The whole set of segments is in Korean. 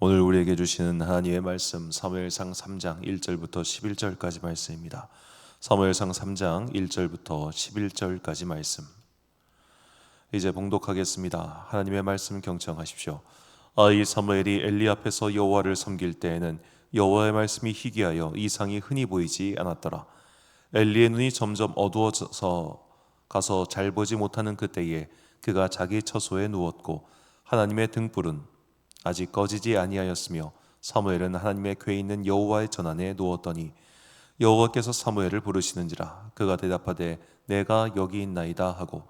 오늘 우리에게 주시는 하나님의 말씀 사무엘상 3장 1절부터 11절까지 말씀입니다. 사무엘상 3장 1절부터 11절까지 말씀. 이제 봉독하겠습니다. 하나님의 말씀 경청하십시오. 이 사무엘이 엘리 앞에서 여호와를 섬길 때에는 여호와의 말씀이 희귀하여 이상이 흔히 보이지 않았더라. 엘리의 눈이 점점 어두워져서 가서 잘 보지 못하는 그때에 그가 자기 처소에 누웠고 하나님의 등불은 아직 꺼지지 아니하였으며 사무엘은 하나님의 궤에 있는 여호와의 전안에 누웠더니 여호와께서 사무엘을 부르시는지라. 그가 대답하되 내가 여기 있나이다 하고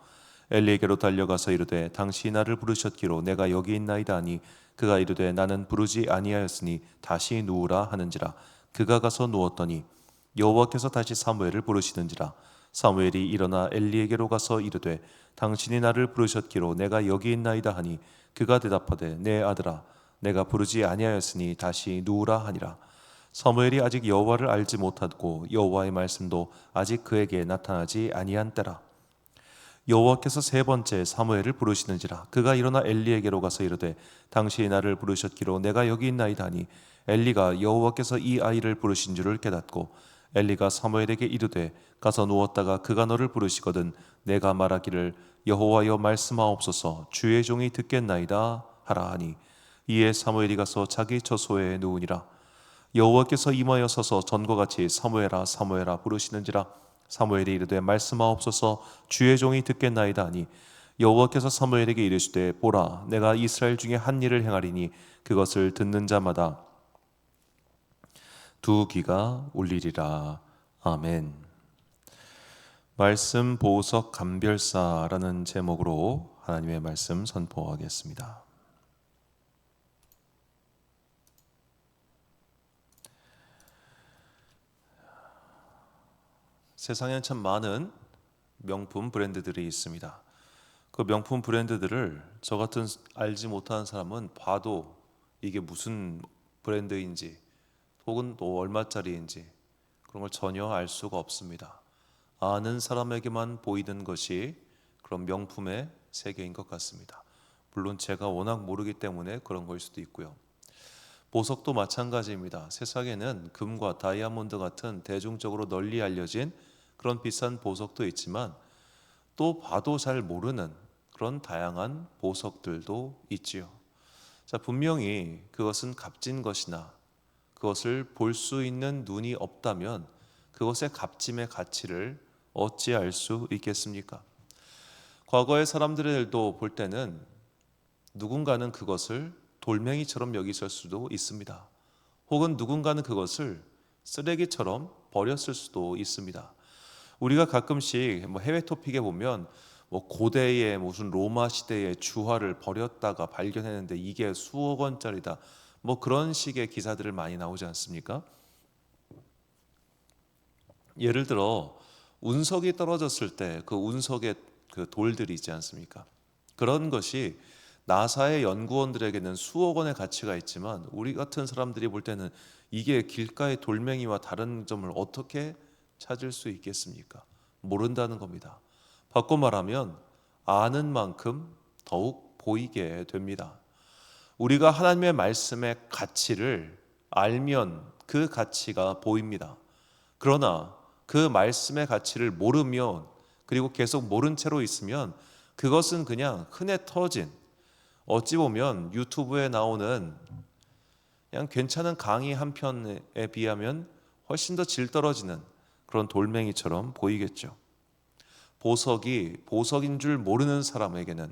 엘리에게로 달려가서 이르되 당신이 나를 부르셨기로 내가 여기 있나이다 하니 그가 이르되 나는 부르지 아니하였으니 다시 누우라 하는지라. 그가 가서 누웠더니 여호와께서 다시 사무엘을 부르시는지라. 사무엘이 일어나 엘리에게로 가서 이르되 당신이 나를 부르셨기로 내가 여기 있나이다 하니 그가 대답하되 내 아들아 내가 부르지 아니하였으니 다시 누우라 하니라. 사무엘이 아직 여호와를 알지 못하고 여호와의 말씀도 아직 그에게 나타나지 아니한 때라. 여호와께서 세 번째 사무엘을 부르시는지라. 그가 일어나 엘리에게로 가서 이르되 당신이 나를 부르셨기로 내가 여기 있나이다 하니 엘리가 여호와께서 이 아이를 부르신 줄을 깨닫고 엘리가 사무엘에게 이르되 가서 누웠다가 그가 너를 부르시거든 내가 말하기를 여호와여 말씀하옵소서 주의 종이 듣겠나이다 하라 하니 이에 사무엘이 가서 자기 처소에 누우니라. 여호와께서 임하여 서서 전과 같이 사무엘아 사무엘아 부르시는지라. 사무엘이 이르되 말씀하옵소서 주의 종이 듣겠나이다 하니 여호와께서 사무엘에게 이르시되 보라 내가 이스라엘 중에 한 일을 행하리니 그것을 듣는 자마다 두 귀가 울리리라. 아멘. 말씀 보석 감별사라는 제목으로 하나님의 말씀 선포하겠습니다. 세상에는 참 많은 명품 브랜드들이 있습니다. 그 명품 브랜드들을 저 같은 알지 못하는 사람은 봐도 이게 무슨 브랜드인지 혹은 또 얼마짜리인지 그런 걸 전혀 알 수가 없습니다. 아는 사람에게만 보이는 것이 그런 명품의 세계인 것 같습니다. 물론 제가 워낙 모르기 때문에 그런 걸 수도 있고요. 보석도 마찬가지입니다. 세상에는 금과 다이아몬드 같은 대중적으로 널리 알려진 그런 비싼 보석도 있지만 또 봐도 잘 모르는 그런 다양한 보석들도 있지요. 자, 분명히 그것은 값진 것이나 그것을 볼 수 있는 눈이 없다면 그것의 값짐의 가치를 어찌 알 수 있겠습니까? 과거의 사람들도 볼 때는 누군가는 그것을 돌멩이처럼 여겼을 수도 있습니다. 혹은 누군가는 그것을 쓰레기처럼 버렸을 수도 있습니다. 우리가 가끔씩 해외 토픽에 보면 고대의 무슨 로마 시대의 주화를 버렸다가 발견했는데 이게 수억 원짜리다. 그런 식의 기사들을 많이 나오지 않습니까? 예를 들어 운석이 떨어졌을 때 그 운석의 그 돌들이 있지 않습니까? 그런 것이 나사의 연구원들에게는 수억 원의 가치가 있지만 우리 같은 사람들이 볼 때는 이게 길가의 돌멩이와 다른 점을 어떻게 찾을 수 있겠습니까? 모른다는 겁니다. 바꿔 말하면 아는 만큼 더욱 보이게 됩니다. 우리가 하나님의 말씀의 가치를 알면 그 가치가 보입니다. 그러나 그 말씀의 가치를 모르면 그리고 계속 모른 채로 있으면 그것은 그냥 흔해 터진 어찌 보면 유튜브에 나오는 그냥 괜찮은 강의 한 편에 비하면 훨씬 더 질 떨어지는 그런 돌멩이처럼 보이겠죠. 보석이 보석인 줄 모르는 사람에게는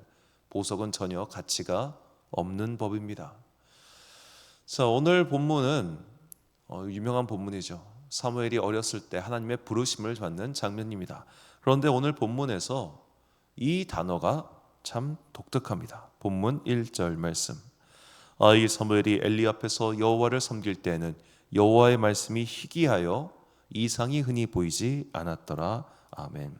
보석은 전혀 가치가 없는 법입니다. 자, 오늘 본문은 유명한 본문이죠. 사무엘이 어렸을 때 하나님의 부르심을 받는 장면입니다. 그런데 오늘 본문에서 이 단어가 참 독특합니다. 본문 1절 말씀. 이 사무엘이 엘리 앞에서 여호와를 섬길 때에는 여호와의 말씀이 희귀하여 이상이 흔히 보이지 않았더라. 아멘.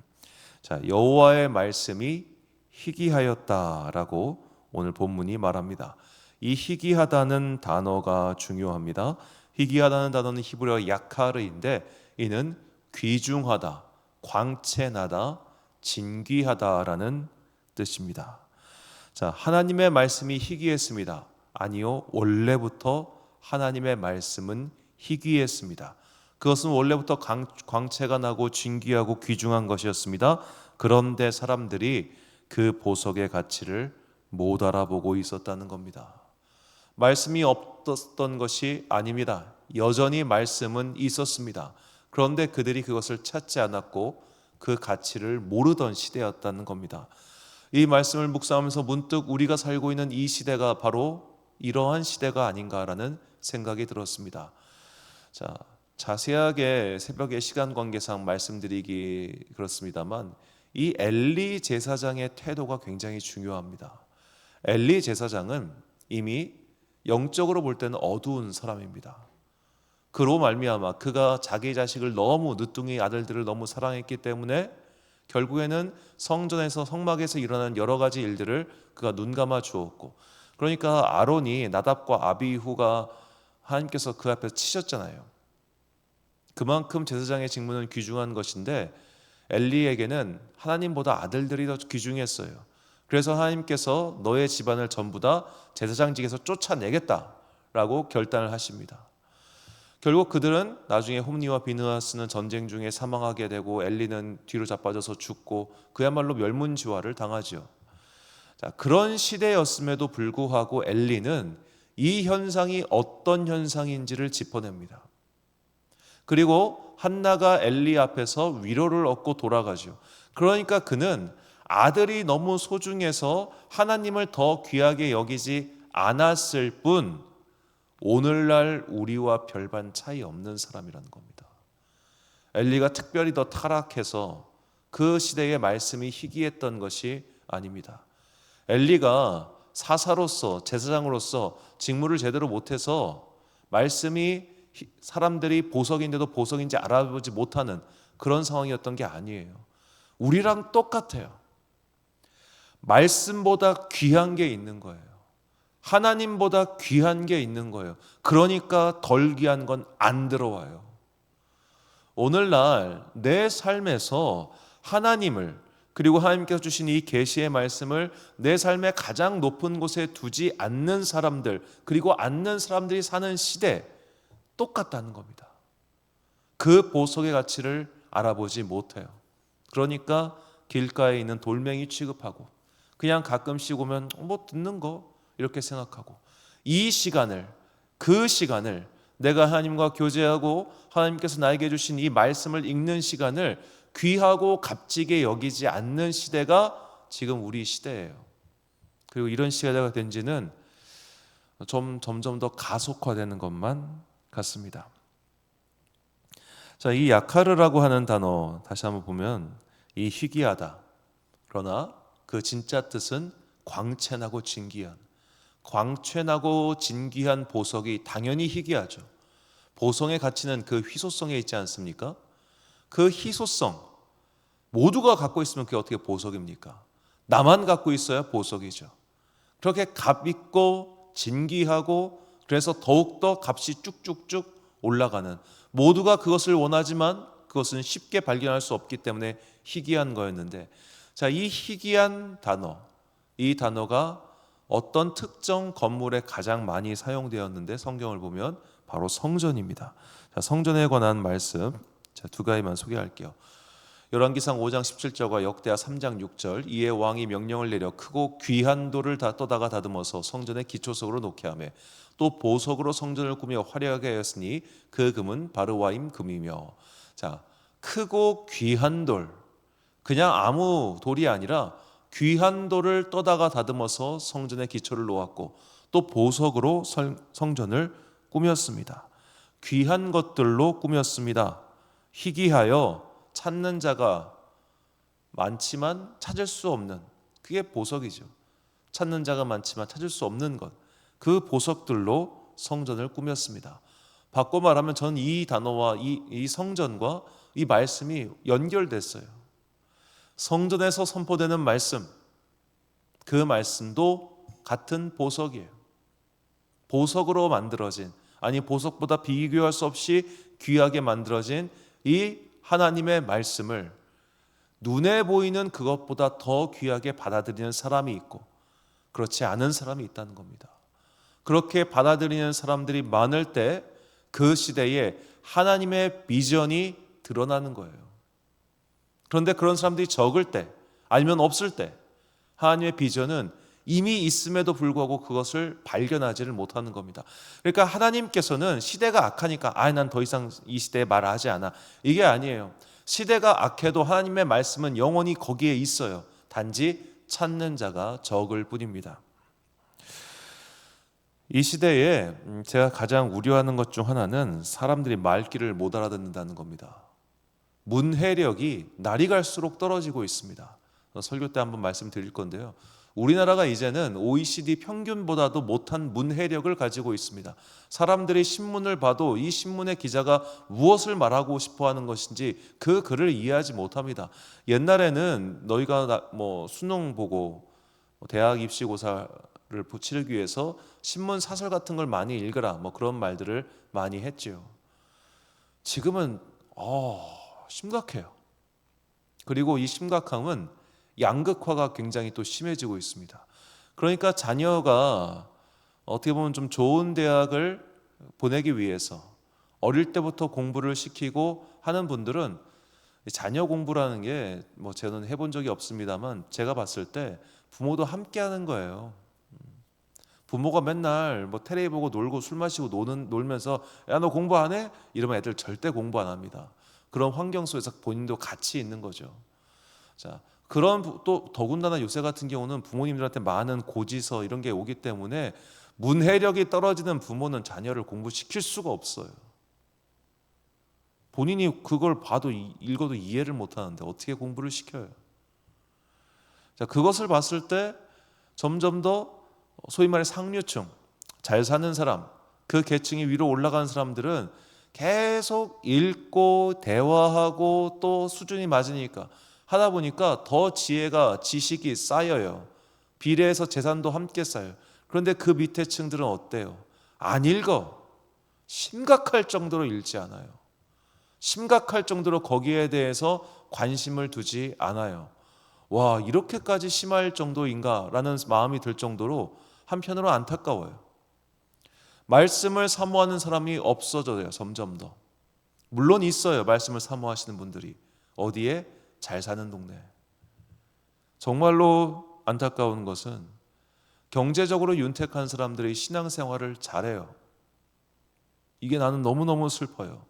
자, 여호와의 말씀이 희귀하였다라고 오늘 본문이 말합니다. 이 희귀하다는 단어가 중요합니다. 희귀하다는 단어는 히브리어 야카르인데 이는 귀중하다, 광채나다, 진귀하다라는 뜻입니다. 자, 하나님의 말씀이 희귀했습니다. 아니요, 원래부터 하나님의 말씀은 희귀했습니다. 그것은 원래부터 광채가 나고 진귀하고 귀중한 것이었습니다. 그런데 사람들이 그 보석의 가치를 못 알아보고 있었다는 겁니다. 말씀이 없었던 것이 아닙니다. 여전히 말씀은 있었습니다. 그런데 그들이 그것을 찾지 않았고 그 가치를 모르던 시대였다는 겁니다. 이 말씀을 묵상하면서 문득 우리가 살고 있는 이 시대가 바로 이러한 시대가 아닌가라는 생각이 들었습니다. 자, 자세하게 새벽의 시간 관계상 말씀드리기 그렇습니다만 이 엘리 제사장의 태도가 굉장히 중요합니다. 엘리 제사장은 이미 영적으로 볼 때는 어두운 사람입니다. 그로 말미암아 그가 자기 자식을 너무 늦둥이 아들들을 너무 사랑했기 때문에 결국에는 성전에서 성막에서 일어난 여러 가지 일들을 그가 눈감아 주었고, 그러니까 아론이 나답과 아비후가 하나님께서 그 앞에서 치셨잖아요. 그만큼 제사장의 직무는 귀중한 것인데 엘리에게는 하나님보다 아들들이 더 귀중했어요. 그래서 하나님께서 너의 집안을 전부 다 제사장직에서 쫓아내겠다라고 결단을 하십니다. 결국 그들은 나중에 홈니와 비느하스는 전쟁 중에 사망하게 되고 엘리는 뒤로 자빠져서 죽고 그야말로 멸문지화를 당하죠. 자, 그런 시대였음에도 불구하고 엘리는 이 현상이 어떤 현상인지를 짚어냅니다. 그리고 한나가 엘리 앞에서 위로를 얻고 돌아가죠. 그러니까 그는 아들이 너무 소중해서 하나님을 더 귀하게 여기지 않았을 뿐 오늘날 우리와 별반 차이 없는 사람이라는 겁니다. 엘리가 특별히 더 타락해서 그 시대의 말씀이 희귀했던 것이 아닙니다. 엘리가 사사로서 제사장으로서 직무를 제대로 못해서 말씀이 사람들이 보석인데도 보석인지 알아보지 못하는 그런 상황이었던 게 아니에요. 우리랑 똑같아요. 말씀보다 귀한 게 있는 거예요. 하나님보다 귀한 게 있는 거예요. 그러니까 덜 귀한 건 안 들어와요. 오늘날 내 삶에서 하나님을, 그리고 하나님께서 주신 이 계시의 말씀을 내 삶의 가장 높은 곳에 두지 않는 사람들, 그리고 않는 사람들이 사는 시대 똑같다는 겁니다. 그 보석의 가치를 알아보지 못해요. 그러니까 길가에 있는 돌멩이 취급하고 그냥 가끔씩 오면 뭐 듣는 거 이렇게 생각하고, 이 시간을, 그 시간을 내가 하나님과 교제하고 하나님께서 나에게 주신 이 말씀을 읽는 시간을 귀하고 값지게 여기지 않는 시대가 지금 우리 시대예요. 그리고 이런 시대가 된 지는 점점 더 가속화되는 것만 같습니다. 자, 이 야카르라고 하는 단어 다시 한번 보면 이 희귀하다, 그러나 그 진짜 뜻은 광채나고 진귀한, 광채나고 진귀한 보석이 당연히 희귀하죠. 보석의 가치는 그 희소성에 있지 않습니까? 그 희소성, 모두가 갖고 있으면 그게 어떻게 보석입니까? 나만 갖고 있어야 보석이죠. 그렇게 값 있고 진귀하고, 그래서 더욱더 값이 쭉쭉쭉 올라가는, 모두가 그것을 원하지만 그것은 쉽게 발견할 수 없기 때문에 희귀한 거였는데, 자, 이 희귀한 단어, 이 단어가 어떤 특정 건물에 가장 많이 사용되었는데 성경을 보면 바로 성전입니다. 자, 성전에 관한 말씀 두 가지만 소개할게요. 열왕기상 5장 17절과 역대하 3장 6절, 이에 왕이 명령을 내려 크고 귀한 돌을 다 떠다가 다듬어서 성전의 기초석으로 놓게 하며 또 보석으로 성전을 꾸며 화려하게 하였으니 그 금은 바르와임 금이며. 자, 크고 귀한 돌, 그냥 아무 돌이 아니라 귀한 돌을 떠다가 다듬어서 성전의 기초를 놓았고 또 보석으로 성전을 꾸몄습니다. 귀한 것들로 꾸몄습니다. 희귀하여 찾는 자가 많지만 찾을 수 없는, 그게 보석이죠. 찾는 자가 많지만 찾을 수 없는 것, 그 보석들로 성전을 꾸몄습니다. 바꿔 말하면 저는 이 단어와 이 성전과 이 말씀이 연결됐어요. 성전에서 선포되는 말씀, 그 말씀도 같은 보석이에요. 보석으로 만들어진, 아니 보석보다 비교할 수 없이 귀하게 만들어진 이 하나님의 말씀을 눈에 보이는 그것보다 더 귀하게 받아들이는 사람이 있고 그렇지 않은 사람이 있다는 겁니다. 그렇게 받아들이는 사람들이 많을 때 그 시대에 하나님의 비전이 드러나는 거예요. 그런데 그런 사람들이 적을 때 아니면 없을 때 하나님의 비전은 이미 있음에도 불구하고 그것을 발견하지를 못하는 겁니다. 그러니까 하나님께서는 시대가 악하니까 난 더 이상 이 시대에 말하지 않아, 이게 아니에요. 시대가 악해도 하나님의 말씀은 영원히 거기에 있어요. 단지 찾는 자가 적을 뿐입니다. 이 시대에 제가 가장 우려하는 것 중 하나는 사람들이 말귀를 못 알아듣는다는 겁니다. 문해력이 날이 갈수록 떨어지고 있습니다. 설교 때 한번 말씀드릴 건데요. 우리나라가 이제는 OECD 평균보다도 못한 문해력을 가지고 있습니다. 사람들이 신문을 봐도 이 신문의 기자가 무엇을 말하고 싶어 하는 것인지 그 글을 이해하지 못합니다. 옛날에는 너희가 수능 보고 대학 입시고사를 치르기 위해서 신문 사설 같은 걸 많이 읽으라, 그런 말들을 많이 했지요. 지금은 심각해요. 그리고 이 심각함은 양극화가 굉장히 또 심해지고 있습니다. 그러니까 자녀가 어떻게 보면 좀 좋은 대학을 보내기 위해서 어릴 때부터 공부를 시키고 하는 분들은 자녀 공부라는 게 저는 해본 적이 없습니다만 제가 봤을 때 부모도 함께 하는 거예요. 부모가 맨날 텔레비 보고 놀고 술 마시고 놀면서 야, 너 공부 안 해? 이러면 애들 절대 공부 안 합니다. 그런 환경 속에서 본인도 같이 있는 거죠. 자, 그런 또 더군다나 요새 같은 경우는 부모님들한테 많은 고지서 이런 게 오기 때문에 문해력이 떨어지는 부모는 자녀를 공부시킬 수가 없어요. 본인이 그걸 봐도 읽어도 이해를 못 하는데 어떻게 공부를 시켜요? 자, 그것을 봤을 때 점점 더 소위 말해 상류층, 잘 사는 사람, 그 계층이 위로 올라가는 사람들은 계속 읽고 대화하고 또 수준이 맞으니까 하다 보니까 더 지식이 쌓여요. 비례해서 재산도 함께 쌓여요. 그런데 그 밑에 층들은 어때요? 안 읽어. 심각할 정도로 읽지 않아요. 심각할 정도로 거기에 대해서 관심을 두지 않아요. 와, 이렇게까지 심할 정도인가라는 마음이 들 정도로 한편으로 안타까워요. 말씀을 사모하는 사람이 없어져요. 점점 더. 물론 있어요. 말씀을 사모하시는 분들이. 어디에? 잘 사는 동네. 정말로 안타까운 것은 경제적으로 윤택한 사람들이 신앙생활을 잘해요. 이게 나는 너무너무 슬퍼요.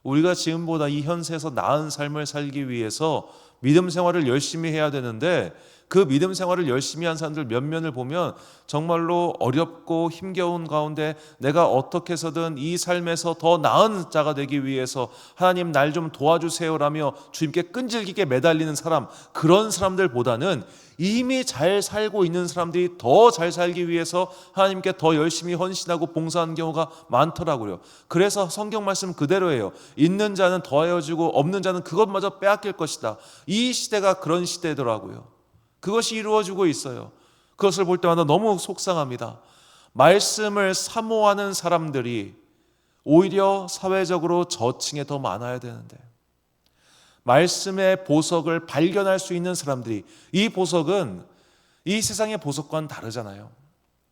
우리가 지금보다 이 현세에서 나은 삶을 살기 위해서 믿음 생활을 열심히 해야 되는데 그 믿음 생활을 열심히 한 사람들 몇 면을 보면 정말로 어렵고 힘겨운 가운데 내가 어떻게 해서든 이 삶에서 더 나은 자가 되기 위해서 하나님 날 좀 도와주세요라며 주님께 끈질기게 매달리는 사람, 그런 사람들보다는 이미 잘 살고 있는 사람들이 더 잘 살기 위해서 하나님께 더 열심히 헌신하고 봉사하는 경우가 많더라고요. 그래서 성경 말씀 그대로예요. 있는 자는 더하여지고 없는 자는 그것마저 빼앗길 것이다. 이 시대가 그런 시대더라고요. 그것이 이루어지고 있어요. 그것을 볼 때마다 너무 속상합니다. 말씀을 사모하는 사람들이 오히려 사회적으로 저층에 더 많아야 되는데, 말씀의 보석을 발견할 수 있는 사람들이, 이 보석은 이 세상의 보석과는 다르잖아요.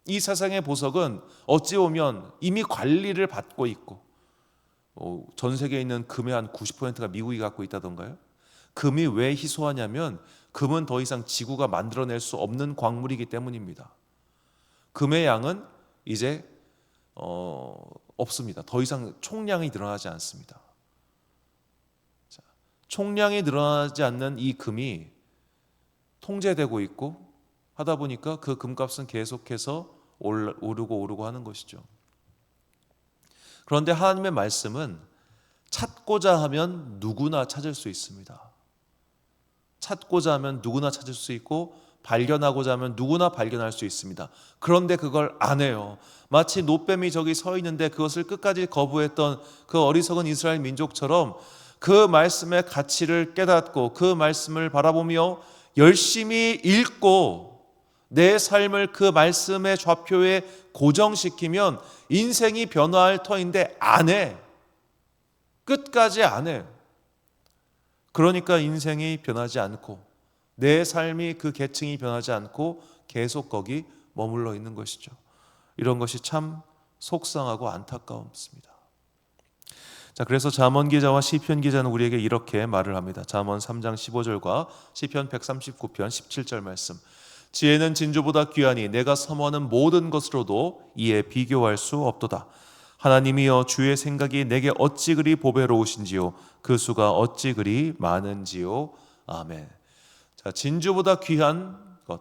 이 세상의 보석은 어찌 보면 이미 관리를 받고 있고, 전 세계에 있는 금의 한 90%가 미국이 갖고 있다던가요? 금이 왜 희소하냐면 금은 더 이상 지구가 만들어낼 수 없는 광물이기 때문입니다. 금의 양은 이제 없습니다. 더 이상 총량이 늘어나지 않습니다. 자, 총량이 늘어나지 않는 이 금이 통제되고 있고 하다 보니까 그 금값은 계속해서 오르고 하는 것이죠. 그런데 하나님의 말씀은 찾고자 하면 누구나 찾을 수 있습니다. 찾고자 하면 누구나 찾을 수 있고 발견하고자 하면 누구나 발견할 수 있습니다. 그런데 그걸 안 해요. 마치 노뱀이 저기 서 있는데 그것을 끝까지 거부했던 그 어리석은 이스라엘 민족처럼 그 말씀의 가치를 깨닫고 그 말씀을 바라보며 열심히 읽고 내 삶을 그 말씀의 좌표에 고정시키면 인생이 변화할 터인데 안 해. 끝까지 안 해. 그러니까 인생이 변하지 않고 내 삶이 그 계층이 변하지 않고 계속 거기 머물러 있는 것이죠. 이런 것이 참 속상하고 안타까웠습니다. 자, 그래서 잠언 기자와 시편 기자는 우리에게 이렇게 말을 합니다. 잠언 3장 15절과 시편 139편 17절 말씀. 지혜는 진주보다 귀하니 내가 사모하는 모든 것으로도 이에 비교할 수 없도다. 하나님이여 주의 생각이 내게 어찌 그리 보배로우신지요 그 수가 어찌 그리 많은지요. 아멘. 자, 진주보다 귀한 것,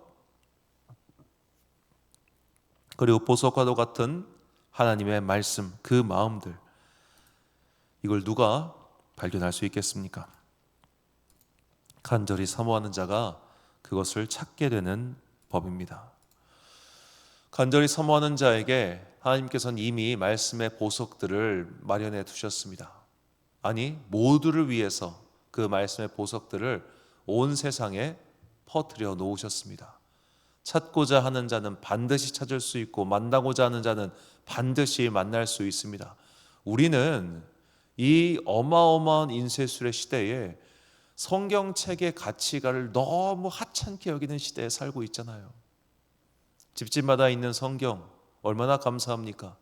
그리고 보석과도 같은 하나님의 말씀, 그 마음들, 이걸 누가 발견할 수 있겠습니까? 간절히 사모하는 자가 그것을 찾게 되는 법입니다. 간절히 사모하는 자에게 하나님께서는 이미 말씀의 보석들을 마련해 두셨습니다. 아니, 모두를 위해서 그 말씀의 보석들을 온 세상에 퍼뜨려 놓으셨습니다. 찾고자 하는 자는 반드시 찾을 수 있고 만나고자 하는 자는 반드시 만날 수 있습니다. 우리는 이 어마어마한 인쇄술의 시대에 성경책의 가치가를 너무 하찮게 여기는 시대에 살고 있잖아요. 집집마다 있는 성경 얼마나 감사합니까?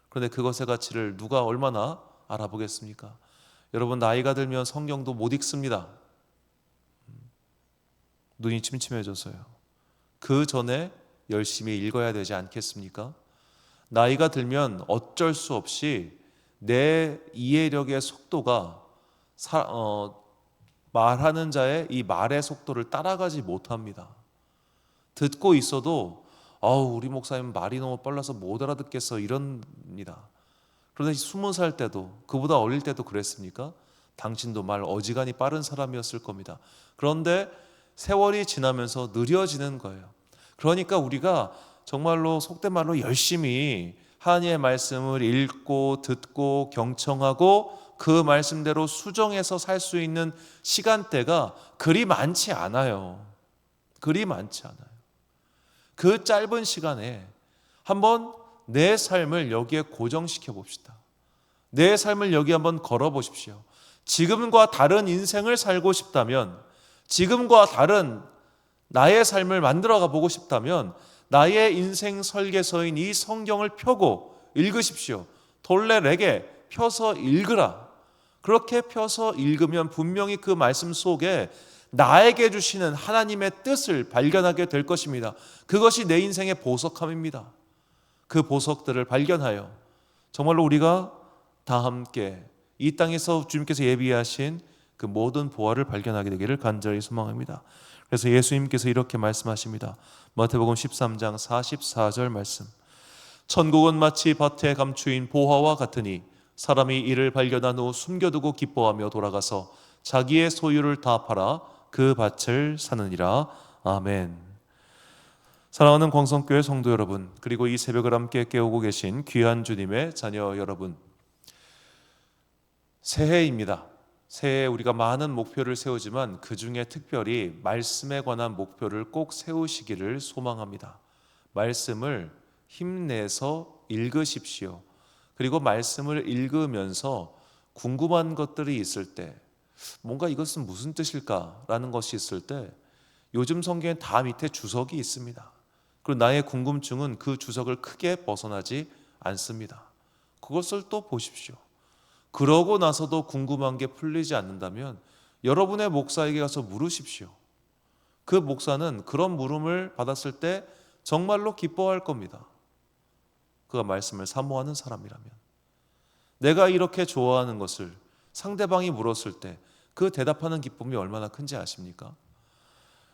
그런데 그것의 가치를 누가 얼마나 알아보겠습니까? 여러분, 나이가 들면 성경도 못 읽습니다. 눈이 침침해져서요. 그 전에 열심히 읽어야 되지 않겠습니까? 나이가 들면 어쩔 수 없이 내 이해력의 속도가 말하는 자의 이 말의 속도를 따라가지 못합니다. 듣고 있어도 우리 목사님 말이 너무 빨라서 못 알아듣겠어 이럽니다. 그런데 20살 때도, 그보다 어릴 때도 그랬습니까? 당신도 말 어지간히 빠른 사람이었을 겁니다. 그런데 세월이 지나면서 느려지는 거예요. 그러니까 우리가 정말로 속된 말로 열심히 하나님의 말씀을 읽고 듣고 경청하고 그 말씀대로 수정해서 살 수 있는 시간대가 그리 많지 않아요. 그리 많지 않아요. 그 짧은 시간에 한번 내 삶을 여기에 고정시켜 봅시다. 내 삶을 여기 한번 걸어 보십시오. 지금과 다른 인생을 살고 싶다면, 지금과 다른 나의 삶을 만들어가 보고 싶다면 나의 인생 설계서인 이 성경을 펴고 읽으십시오. 돌레레게 펴서 읽으라. 그렇게 펴서 읽으면 분명히 그 말씀 속에 나에게 주시는 하나님의 뜻을 발견하게 될 것입니다. 그것이 내 인생의 보석함입니다. 그 보석들을 발견하여 정말로 우리가 다 함께 이 땅에서 주님께서 예비하신 그 모든 보화를 발견하게 되기를 간절히 소망합니다. 그래서 예수님께서 이렇게 말씀하십니다. 마태복음 13장 44절 말씀. 천국은 마치 밭에 감추인 보화와 같으니 사람이 이를 발견한 후 숨겨두고 기뻐하며 돌아가서 자기의 소유를 다 팔아 그 밭을 사느니라. 아멘. 사랑하는 광성교회 성도 여러분, 그리고 이 새벽을 함께 깨우고 계신 귀한 주님의 자녀 여러분, 새해입니다. 새해에 우리가 많은 목표를 세우지만 그 중에 특별히 말씀에 관한 목표를 꼭 세우시기를 소망합니다. 말씀을 힘내서 읽으십시오. 그리고 말씀을 읽으면서 궁금한 것들이 있을 때, 뭔가 이것은 무슨 뜻일까라는 것이 있을 때 요즘 성경에 다 밑에 주석이 있습니다. 그리고 나의 궁금증은 그 주석을 크게 벗어나지 않습니다. 그것을 또 보십시오. 그러고 나서도 궁금한 게 풀리지 않는다면 여러분의 목사에게 가서 물으십시오. 그 목사는 그런 물음을 받았을 때 정말로 기뻐할 겁니다. 그가 말씀을 사모하는 사람이라면. 내가 이렇게 좋아하는 것을 상대방이 물었을 때 그 대답하는 기쁨이 얼마나 큰지 아십니까?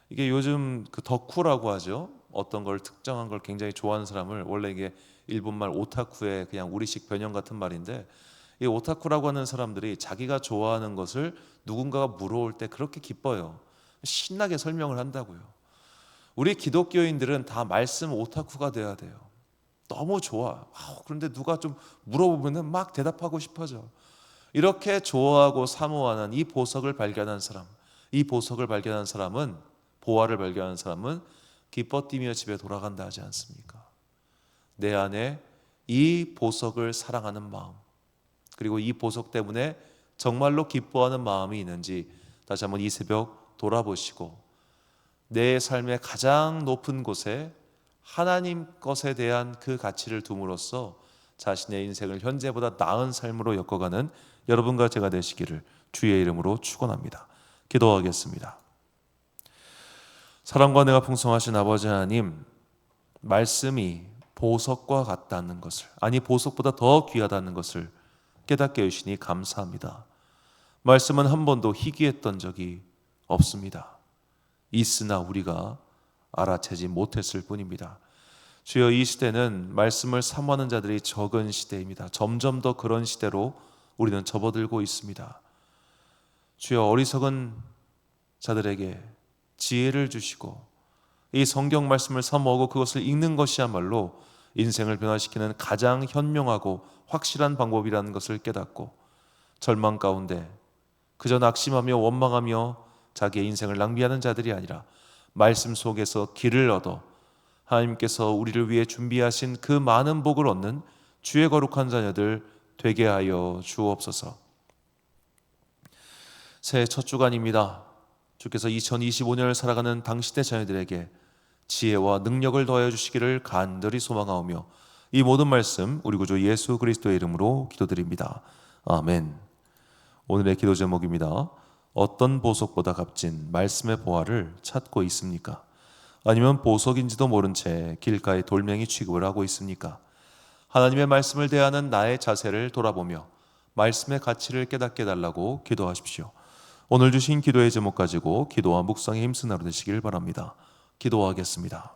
이게 요즘 그 덕후라고 하죠. 어떤 걸 특정한 걸 굉장히 좋아하는 사람을, 원래 이게 일본말 오타쿠의 그냥 우리식 변형 같은 말인데, 이 오타쿠라고 하는 사람들이 자기가 좋아하는 것을 누군가가 물어올 때 그렇게 기뻐요. 신나게 설명을 한다고요. 우리 기독교인들은 다 말씀 오타쿠가 돼야 돼요. 너무 좋아. 그런데 누가 좀 물어보면 막 대답하고 싶어져. 이렇게 좋아하고 사모하는 이 보석을 발견한 사람, 이 보석을 발견한 사람은, 보화를 발견한 사람은 기뻐 뛰며 집에 돌아간다 하지 않습니까? 내 안에 이 보석을 사랑하는 마음, 그리고 이 보석 때문에 정말로 기뻐하는 마음이 있는지 다시 한번 이 새벽 돌아보시고 내 삶의 가장 높은 곳에 하나님 것에 대한 그 가치를 둠으로써 자신의 인생을 현재보다 나은 삶으로 엮어가는 여러분과 제가 되시기를 주의 이름으로 축원합니다. 기도하겠습니다. 사랑과 은혜가 풍성하신 아버지 하나님, 말씀이 보석과 같다는 것을, 아니 보석보다 더 귀하다는 것을 깨닫게 해주시니 감사합니다. 말씀은 한 번도 희귀했던 적이 없습니다. 있으나 우리가 알아채지 못했을 뿐입니다. 주여, 이 시대는 말씀을 사모하는 자들이 적은 시대입니다. 점점 더 그런 시대로 우리는 접어들고 있습니다. 주여, 어리석은 자들에게 지혜를 주시고 이 성경 말씀을 사모하고 그것을 읽는 것이야말로 인생을 변화시키는 가장 현명하고 확실한 방법이라는 것을 깨닫고 절망 가운데 그저 낙심하며 원망하며 자기의 인생을 낭비하는 자들이 아니라 말씀 속에서 길을 얻어 하나님께서 우리를 위해 준비하신 그 많은 복을 얻는 주의 거룩한 자녀들 되게 하여 주옵소서. 새해 첫 주간입니다. 주께서 2025년을 살아가는 당시대 자녀들에게 지혜와 능력을 더하여 주시기를 간절히 소망하오며 이 모든 말씀 우리 구주 예수 그리스도의 이름으로 기도드립니다. 아멘. 오늘의 기도 제목입니다. 어떤 보석보다 값진 말씀의 보화를 찾고 있습니까? 아니면 보석인지도 모른 채 길가에 돌멩이 취급을 하고 있습니까? 하나님의 말씀을 대하는 나의 자세를 돌아보며 말씀의 가치를 깨닫게 해달라고 기도하십시오. 오늘 주신 기도의 제목 가지고 기도와 묵상에 힘쓰는 하루 되시길 바랍니다. 기도하겠습니다.